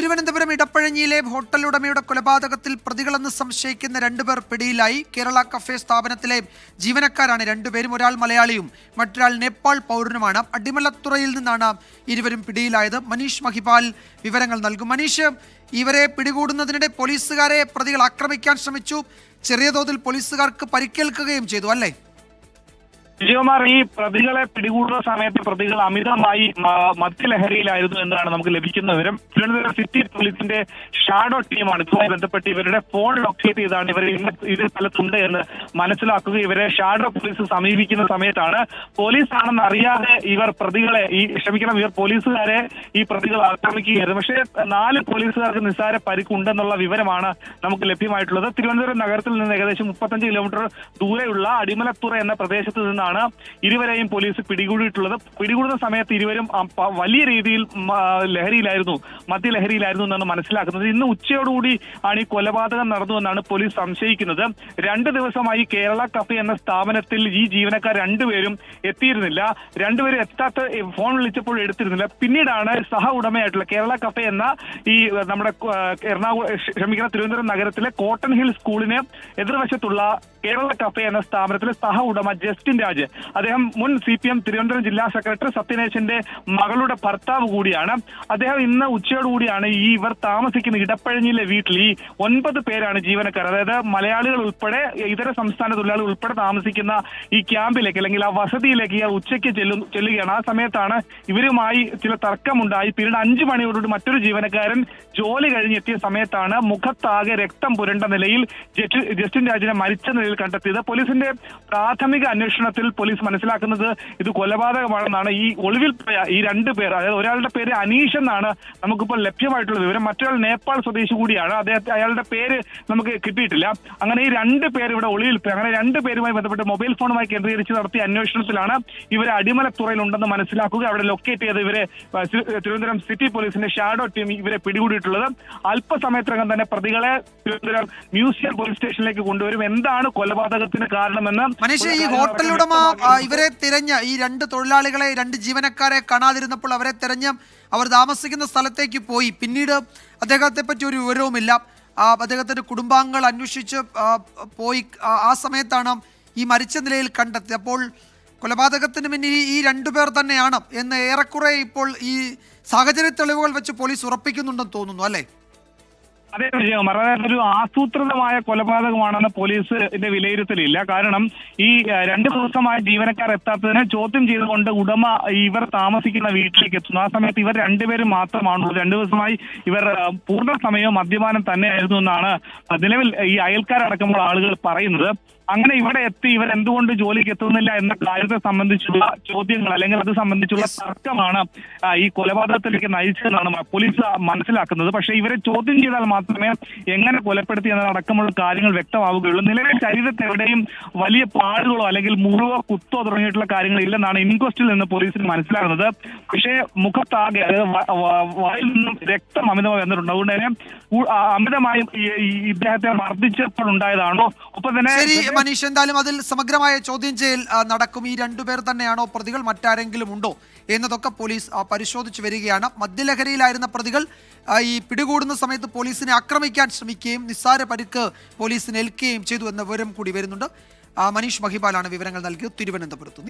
Thiruvananthapuram ഇടപ്പഴഞ്ഞിയിലെ hotel ഉടമയുടെ കൊലപാതകത്തിൽ പ്രതികളെന്ന് സംശയിക്കുന്ന രണ്ടുപേർ പിടിയിലായി. കേരള കഫേ സ്ഥാപനത്തിലെ ജീവനക്കാരാണ് രണ്ടുപേരും. ഒരാൾ മലയാളിയും മറ്റൊരാൾ നേപ്പാൾ പൗരനുമാണ്. അടിമലത്തുറയിൽ നിന്നാണ് ഇരുവരും പിടിയിലായത്. മനീഷ് മഹിപാൽ വിവരങ്ങൾ നൽകും. മനീഷ്, ഇവരെ പിടികൂടുന്നതിനിടെ പോലീസുകാരെ പ്രതികൾ ആക്രമിക്കാൻ ശ്രമിച്ചു. ചെറിയ തോതിൽ പോലീസുകാർക്ക് പരിക്കേൽക്കുകയും ചെയ്തു, അല്ലേ? വിജയകുമാർ, ഈ പ്രതികളെ പിടികൂടുന്ന സമയത്ത് പ്രതികൾ അമിതമായി മദ്യലഹരിയിലായിരുന്നു എന്നാണ് നമുക്ക് ലഭിക്കുന്ന വിവരം. തിരുവനന്തപുരം സിറ്റി പോലീസിന്റെ ഷാഡോ ടീമാണ് ഇതുമായി ബന്ധപ്പെട്ട് ഇവരുടെ ഫോൺ ലൊക്കേറ്റ് ചെയ്താണ് ഇവർ സ്ഥലത്തുണ്ട് എന്ന് മനസ്സിലാക്കുക. ഇവരെ ഷാഡോ പോലീസ് സമീപിക്കുന്ന സമയത്താണ് പോലീസാണെന്ന് അറിയാതെ ഇവർ പോലീസുകാരെ ഈ പ്രതികൾ ആക്രമിക്കുകയായിരുന്നു. പക്ഷേ 4 പോലീസുകാർക്ക് നിസ്സാര പരിക്കുണ്ടെന്നുള്ള വിവരമാണ് നമുക്ക് ലഭ്യമായിട്ടുള്ളത്. തിരുവനന്തപുരം നഗരത്തിൽ നിന്ന് ഏകദേശം 35 കിലോമീറ്റർ ദൂരെയുള്ള അടിമലത്തുറ എന്ന പ്രദേശത്ത് നിന്നാണ് ഇരുവരെയും പോലീസ് പിടികൂടിയിട്ടുള്ളത്. പിടികൂടുന്ന സമയത്ത് ഇരുവരും വലിയ രീതിയിൽ മദ്യലഹരിയിലായിരുന്നു എന്നാണ് മനസ്സിലാക്കുന്നത്. ഇന്ന് ഉച്ചയോടുകൂടി ആണ് ഈ കൊലപാതകം നടന്നുവെന്നാണ് പോലീസ് സംശയിക്കുന്നത്. 2 ദിവസമായി കേരള കഫേ എന്ന സ്ഥാപനത്തിൽ ഈ ജീവനക്കാർ രണ്ടുപേരും എത്തിയിരുന്നില്ല. രണ്ടുപേരും ഫോൺ വിളിച്ചപ്പോൾ എടുത്തിരുന്നില്ല. പിന്നീടാണ് സഹ ഉടമയായിട്ടുള്ള കേരള കഫേ എന്ന ഈ നമ്മുടെ തിരുവനന്തപുരം നഗരത്തിലെ കോട്ടൺ ഹിൽ സ്കൂളിന് എതിർവശത്തുള്ള കേരള കഫേ എന്ന സ്ഥാപനത്തിലെ സഹ ഉടമ ജസ്റ്റിൻ രാജ്, അദ്ദേഹം മുൻ CPM തിരുവനന്തപുരം ജില്ലാ സെക്രട്ടറി സത്യനേശന്റെ മകളുടെ ഭർത്താവ് കൂടിയാണ്. അദ്ദേഹം ഇന്ന് ഉച്ചയോടുകൂടിയാണ് ഇവർ താമസിക്കുന്ന ഇടപ്പഴഞ്ഞിയിലെ വീട്ടിൽ ഈ 9 പേരാണ് ജീവനക്കാർ, അതായത് മലയാളികൾ ഉൾപ്പെടെ ഇതര സംസ്ഥാന തൊഴിലാളികൾ ഉൾപ്പെടെ താമസിക്കുന്ന ഈ ക്യാമ്പിലേക്ക് അല്ലെങ്കിൽ ആ വസതിയിലേക്ക് ഇയാൾ ഉച്ചയ്ക്ക് ചെല്ലുകയാണ്. ആ സമയത്താണ് ഇവരുമായി ചില തർക്കമുണ്ടായി. പിന്നീട് 5 മണിയോടുകൂടി മറ്റൊരു ജീവനക്കാരൻ ജോലി കഴിഞ്ഞെത്തിയ സമയത്താണ് മുഖത്താകെ രക്തം പുരണ്ട നിലയിൽ ജസ്റ്റിൻ രാജിനെ മരിച്ച നിലയിൽ കണ്ടെത്തിയത്. പോലീസിന്റെ പ്രാഥമിക അന്വേഷണത്തിൽ പോലീസ് മനസ്സിലാക്കുന്നത് ഇത് കൊലപാതകമാണെന്നാണ്. ഈ ഒളിവിൽ പോയ ഈ 2 പേർ, അതായത് ഒരാളുടെ പേര് അനീഷ് എന്നാണ് നമുക്കിപ്പോൾ ലഭ്യമായിട്ടുള്ള വിവരം. മറ്റൊരാൾ നേപ്പാൾ സ്വദേശി കൂടിയാണ്. അയാളുടെ പേര് നമുക്ക് കിട്ടിയിട്ടില്ല. അങ്ങനെ ഈ 2 പേർ ഇവിടെ ഒളിവിൽ പോയി. അങ്ങനെ 2 പേരുമായി ബന്ധപ്പെട്ട് മൊബൈൽ ഫോണുമായി കേന്ദ്രീകരിച്ച് നടത്തിയ അന്വേഷണത്തിലാണ് ഇവരെ അടിമലത്തുറയിലുണ്ടെന്ന് മനസ്സിലാക്കുക. അവിടെ ലൊക്കേറ്റ് ചെയ്ത് ഇവരെ തിരുവനന്തപുരം സിറ്റി പോലീസിന്റെ ഷാഡോ ടീം ഇവരെ പിടികൂടിയിട്ടുള്ളത്. അല്പസമയത്തിനകം തന്നെ പ്രതികളെ തിരുവനന്തപുരം മ്യൂസിയം പോലീസ് സ്റ്റേഷനിലേക്ക് കൊണ്ടുവരും. എന്താണ് കൊലപാതകത്തിന് കാരണമെന്ന് ഈ ഹോട്ടൽ ഉടമ ഇവരെ തിരഞ്ഞ് ഈ 2 തൊഴിലാളികളെ 2 ജീവനക്കാരെ കാണാതിരുന്നപ്പോൾ അവരെ തിരഞ്ഞ് അവർ താമസിക്കുന്ന സ്ഥലത്തേക്ക് പോയി. പിന്നീട് അദ്ദേഹത്തെ പറ്റി ഒരു വിവരവുമില്ല. അദ്ദേഹത്തിന്റെ കുടുംബാംഗങ്ങൾ അന്വേഷിച്ച് പോയി. ആ സമയത്താണ് ഈ മരിച്ച നിലയിൽ കണ്ടെത്തി. അപ്പോൾ കൊലപാതകത്തിന് പിന്നിൽ ഈ 2 പേർ തന്നെയാണ് എന്ന് ഏറെക്കുറെ ഇപ്പോൾ ഈ സാഹചര്യ തെളിവുകൾ വെച്ച് പോലീസ് ഉറപ്പിക്കുന്നുണ്ടെന്ന് തോന്നുന്നു, അല്ലേ? അതെ വിജയകുമാർ, അതായത് ഒരു ആസൂത്രിതമായ കൊലപാതകമാണെന്ന് പോലീസിന്റെ വിലയിരുത്തലില്ല. കാരണം ഈ 2 ദിവസമായി ജീവനക്കാർ എത്താത്തതിനെ ചോദ്യം ചെയ്തുകൊണ്ട് ഉടമ ഇവർ താമസിക്കുന്ന വീട്ടിലേക്ക് എത്തുന്നു. ആ സമയത്ത് ഇവർ 2 പേരും മാത്രമാണുള്ളത്. 2 ദിവസമായി ഇവർ പൂർണ്ണ സമയവും മദ്യപാനം തന്നെയായിരുന്നു എന്നാണ് നിലവിൽ ഈ അയൽക്കാരടക്കമുള്ള ആളുകൾ പറയുന്നത്. അങ്ങനെ ഇവിടെ എത്തി ഇവർ എന്തുകൊണ്ട് ജോലിക്ക് എത്തുന്നില്ല എന്ന കാര്യത്തെ സംബന്ധിച്ചുള്ള ചോദ്യങ്ങൾ അല്ലെങ്കിൽ അത് സംബന്ധിച്ചുള്ള തർക്കമാണ് ഈ കൊലപാതകത്തിലേക്ക് നയിച്ചതെന്നാണ് പോലീസ് മനസ്സിലാക്കുന്നത്. പക്ഷേ ഇവരെ ചോദ്യം ചെയ്താൽ മാത്രമേ എങ്ങനെ കൊലപ്പെടുത്തി എന്നതടക്കമുള്ള കാര്യങ്ങൾ വ്യക്തമാവുകയുള്ളൂ. നിലവിൽ ശരീരത്തിൽ എവിടെയും വലിയ പാടുകളോ അല്ലെങ്കിൽ മുറിവോ കുത്തോ തുടങ്ങിയിട്ടുള്ള കാര്യങ്ങൾ ഇല്ലെന്നാണ് ഇൻക്വസ്റ്റിൽ നിന്ന് പോലീസിന് മനസ്സിലാകുന്നത്. പക്ഷേ മുഖത്താകെ, അതായത് വായിൽ നിന്നും രക്തം അമിതമായി വന്നിട്ടുണ്ട്. അതുകൊണ്ട് തന്നെ അമിതമായും ഇദ്ദേഹത്തെ മർദ്ദിച്ചപ്പോൾ ഉണ്ടായതാണോ? ഒപ്പം തന്നെ മനീഷ്, എന്തായാലും അതിൽ സമഗ്രമായ ചോദ്യം ചെയ്യൽ നടക്കും. ഈ 2 പേർ തന്നെയാണോ പ്രതികൾ, മറ്റാരെങ്കിലും ഉണ്ടോ എന്നതൊക്കെ പോലീസ് പരിശോധിച്ചു വരികയാണ്. മദ്യലഹരിയിലായിരുന്ന പ്രതികൾ ഈ പിടികൂടുന്ന സമയത്ത് പോലീസിനെ ആക്രമിക്കാൻ ശ്രമിക്കുകയും നിസ്സാര പരിക്ക് പോലീസിന് ഏൽക്കുകയും ചെയ്തു എന്ന വിവരം കൂടി വരുന്നുണ്ട്. മനീഷ് മഹിപാലാണ് വിവരങ്ങൾ നൽകിയത് തിരുവനന്തപുരത്ത്.